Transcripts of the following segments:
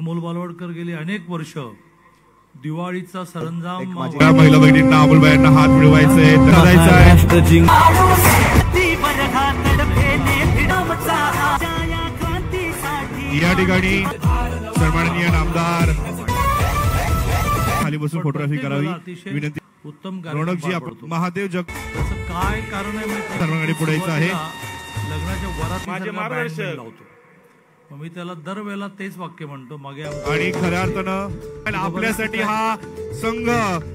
अमोल बालवडकर गेली अनेक वर्ष दिवाळीचा सरंजाम महिला बहिणींना अमोल बायांना हात मिळवायचा आहे, जायचं आहे। या ठिकाणी सन्माननीय नामदार खाली बसून फोटोग्राफी करावी विनंती। उत्तम रौनकजी महादेव जग काय कारण आहे सर्वांकडे पुढे यायचं आहे। लग्नाच्या वरात माझे मार्गदर्शक लावतो, मी त्याला दरवेळेला तेच वाक्य म्हणतो मागे। आणि खऱ्या अर्थानं आपल्यासाठी हा संघ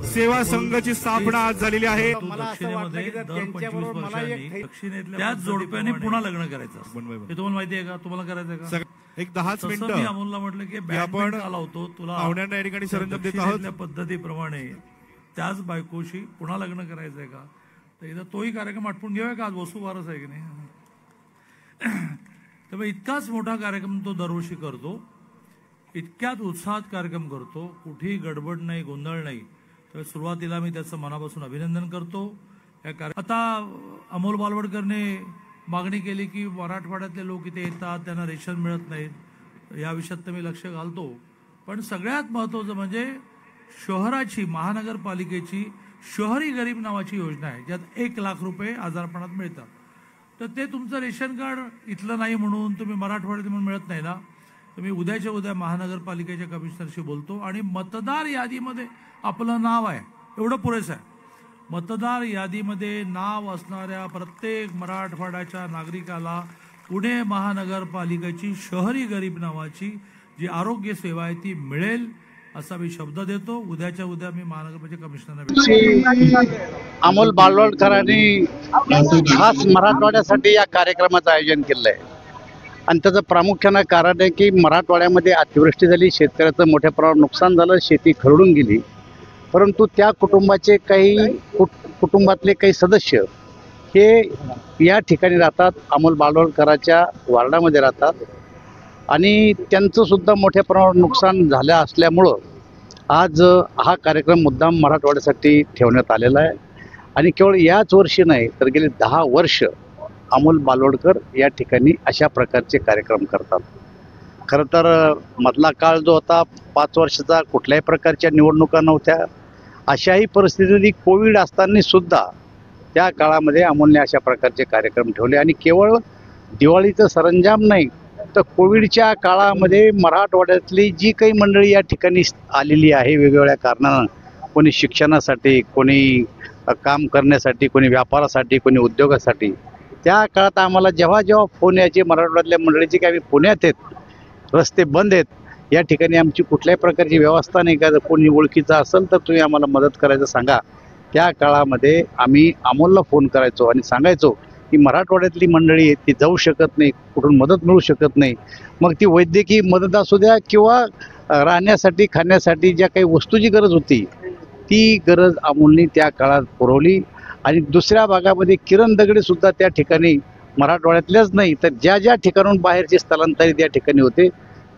सेवा संघाची स्थापना आज झालेली आहे। दक्षिणेमध्ये दर 25 वर्षांनी दक्षिणेतल्या त्याच जोडप्याने पुन्हा लग्न करायचं हे तुम्हाला माहिती आहे का? तुम्हाला करायचं का? एक 10 मिनिटं मी अमोलला म्हटलं की आपण लावतो तुला पाहुण्यांना या ठिकाणी सरंजाम देत आहोत पद्धतीप्रमाणे त्याच बायकोशी पुन्हा लग्न करायचंय का? तर इथं तोही कार्यक्रम आटपून घेऊया का? आज वसुबारस आहे की नाही? त्यामुळे इतकाच मोठा कार्यक्रम तो दरवर्षी करतो, इतक्यात उत्साहात कार्यक्रम करतो, कुठेही गडबड नाही, गोंधळ नाही। तर सुरुवातीला मी त्याचं मनापासून अभिनंदन करतो। आता अमोल बालवडकरने मागणी केली की मराठवाड्यातले लोक इथे येतात, त्यांना रेशन मिळत नाहीत, या विषयात तर मी लक्ष घालतो। पण सगळ्यात महत्त्वाचं म्हणजे शहराची महानगरपालिकेची शहरी गरीब नावाची योजना आहे, ज्यात 1 लाख रुपये आजारपणात मिळतात। तर ते तुमचं रेशन कार्ड इथलं नाही म्हणून तुम्ही मराठवाड्यात म्हणून मिळत नाही ना, तर मी उद्याच्या उद्या महानगरपालिकेच्या कमिशनरशी बोलतो आणि मतदार यादीमध्ये आपलं नाव आहे एवढं पुरेसं आहे। मतदार यादीमध्ये नाव असणाऱ्या प्रत्येक मराठवाड्याच्या नागरिकाला पुणे महानगरपालिकेची शहरी गरीब नावाची जी आरोग्य सेवा आहे ती मिळेल असा मी शब्द देतो। उद्याच्या उद्या मी महानगरपालिका कमिशनरला अमोल बालवडकरांनी खास मराठवाड्यासाठी या कार्यक्रमाचं आयोजन केलं आहे आणि त्याचं प्रामुख्यानं कारण आहे की मराठवाड्यामध्ये अतिवृष्टी झाली, शेतकऱ्याचं मोठ्या प्रमाणात नुकसान झालं, शेती खरडून गेली। परंतु त्या कुटुंबाचे कुटुंबातले काही सदस्य हे या ठिकाणी राहतात, अमोल बालवडकरांच्या वार्डामध्ये राहतात आणि त्यांचं सुद्धा मोठ्या प्रमाणात नुकसान झालं असल्यामुळं आज हा कार्यक्रम मुद्दाम मराठवाड्यासाठी ठेवण्यात आलेला आहे। आणि केवळ याच वर्षी नाही तर गेली 10 वर्ष अमोल बालवडकर या ठिकाणी अशा प्रकारचे कार्यक्रम करतात। खरं तर मधला काळ जो होता 5 वर्षाचा, कुठल्याही प्रकारच्या निवडणुका नव्हत्या, अशाही परिस्थितीत कोविड असताना सुद्धा त्या काळामध्ये अमोलने अशा प्रकारचे कार्यक्रम ठेवले। आणि केवळ दिवाळीचं सरंजाम नाही तर कोविडच्या काळामध्ये मराठवाड्यातली जी काही मंडळी या ठिकाणी आलेली आहे वेगवेगळ्या कारणानं, कोणी शिक्षणासाठी, कोणी काम करण्यासाठी, कोणी व्यापारासाठी, कोणी उद्योगासाठी, त्या काळात आम्हाला जेव्हा जेव्हा फोन यायचे मराठवाड्यातल्या मंडळीचे की आम्ही पुण्यात आहेत, रस्ते बंद आहेत, या ठिकाणी आमची कुठल्याही प्रकारची व्यवस्था नाही का, जर कोणी ओळखीचा असेल तर तुम्ही आम्हाला मदत करायचं सांगा। त्या काळामध्ये आम्ही अमोलला फोन करायचो आणि सांगायचो की मराठवाड्यातली मंडळी आहे ती जाऊ शकत नाही, कुठून मदत मिळू शकत नाही, मग ती वैद्यकीय मदत असू द्या किंवा राहण्यासाठी खाण्यासाठी ज्या काही वस्तूची गरज होती ती गरज अमोलने त्या काळात पुरवली। आणि दुसऱ्या भागामध्ये किरण दगडे सुद्धा त्या ठिकाणी मराठवाड्यातल्याच नाही तर ज्या ज्या ठिकाणून बाहेरचे स्थलांतरित या ठिकाणी होते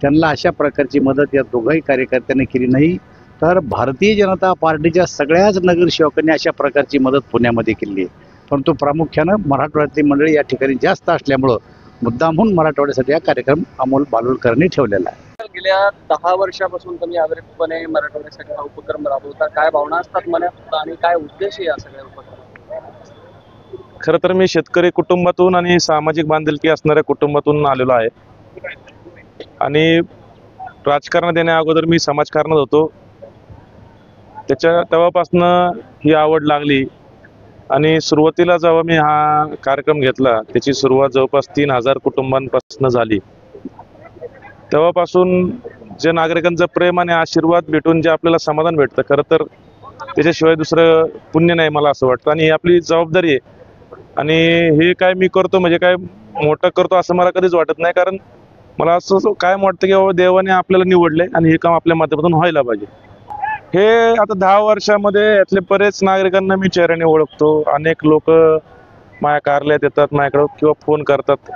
त्यांना अशा प्रकारची मदत या दोघाही कार्यकर्त्यांनी केली नाही, तर भारतीय जनता पार्टीच्या सगळ्याच नगरसेवकांनी अशा प्रकारची मदत पुण्यामध्ये केली आहे। परंतु प्रामुख्यानं मराठवाड्यातली मंडळी या ठिकाणी जास्त असल्यामुळं मुद्दामहून मराठवाड्यासाठी हा कार्यक्रम अमोल बालवडकरांनी ठेवलेला आहे। गेल्या 10 वर्षापासून तुम्ही आग्रहीपणे मराठवाड्यासाठी हा उपक्रम राबवता, काय भावना असतात मनात आणि काय उद्देश आहे या सगळ्या उपक्रमाचा? खरं तर मी शेतकरी कुटुंबातून आणि सामाजिक बांधिलकी असणाऱ्या कुटुंबातून आलेलो आहे आणि राजकारणात येण्या अगोदर मी समाजकारणात होतो। तेव्हापासून ही आवड लागली आणि सुरुवातीला जेव्हा मी हा कार्यक्रम घेतला त्याची सुरुवात जवळपास 3000 कुटुंबांपासून झाली। तेव्हापासून जे नागरिकांचं प्रेम आणि आशीर्वाद भेटून जे आपल्याला समाधान भेटतं, खरं तर त्याच्याशिवाय दुसरं पुण्य नाही मला असं वाटतं आणि ही आपली जबाबदारी आहे। आणि हे काय मी करतो म्हणजे काय मोठं करतो असं मला कधीच वाटत नाही, कारण मला असं काय वाटतं की बाबा देवाने आपल्याला निवडले आणि हे काम आपल्या माध्यमातून व्हायला पाहिजे। हे आता 10 वर्षामध्ये यातले बरेच नागरिकांना मी चेहऱ्याने ओळखतो, अनेक लोक माझ्या कार्यालयात येतात, माझ्याकडे किंवा फोन करतात,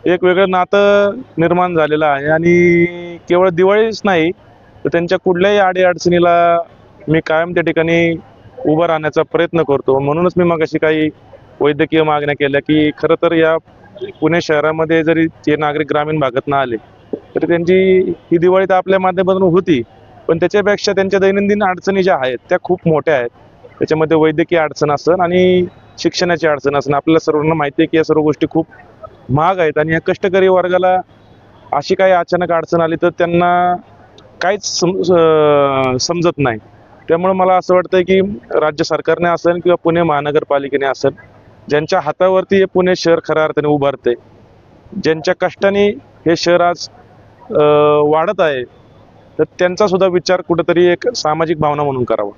एक वेगळं नातं निर्माण झालेलं आहे। आणि केवळ दिवाळीच नाही तर त्यांच्या कुठल्याही अडीअडचणीला मी कायम त्या ठिकाणी उभं राहण्याचा प्रयत्न करतो। म्हणूनच मी मगाशी काही वैद्यकीय मागण्या केल्या की खरं तर या पुणे शहरामध्ये जरी ते नागरिक ग्रामीण भागात न आले तर त्यांची ही दिवाळी तर आपल्या माध्यमातून होती, पण त्याच्यापेक्षा त्यांच्या दैनंदिन अडचणी ज्या आहेत त्या खूप मोठ्या आहेत. त्याच्यामध्ये वैद्यकीय अडचण असेल आणि शिक्षणाची अडचण असेल. आपल्याला सर्वांना माहिती आहे की या सर्व गोष्टी खूप महाग आहेत आणि या कष्टकरी वर्गाला अशी काही अचानक अडचण आली तर त्यांना काहीच समजत नाही. त्यामुळे मला असं वाटतं की राज्य सरकारने असेल किंवा पुणे महानगरपालिकेने असेल, ज्यांच्या हातावरती हे पुणे शहर खऱ्या अर्थाने उभारते, ज्यांच्या कष्टाने हे शहर आज वाढत आहे, तर त्यांचा सुद्धा विचार कुठेतरी एक सामाजिक भावना म्हणून करावा.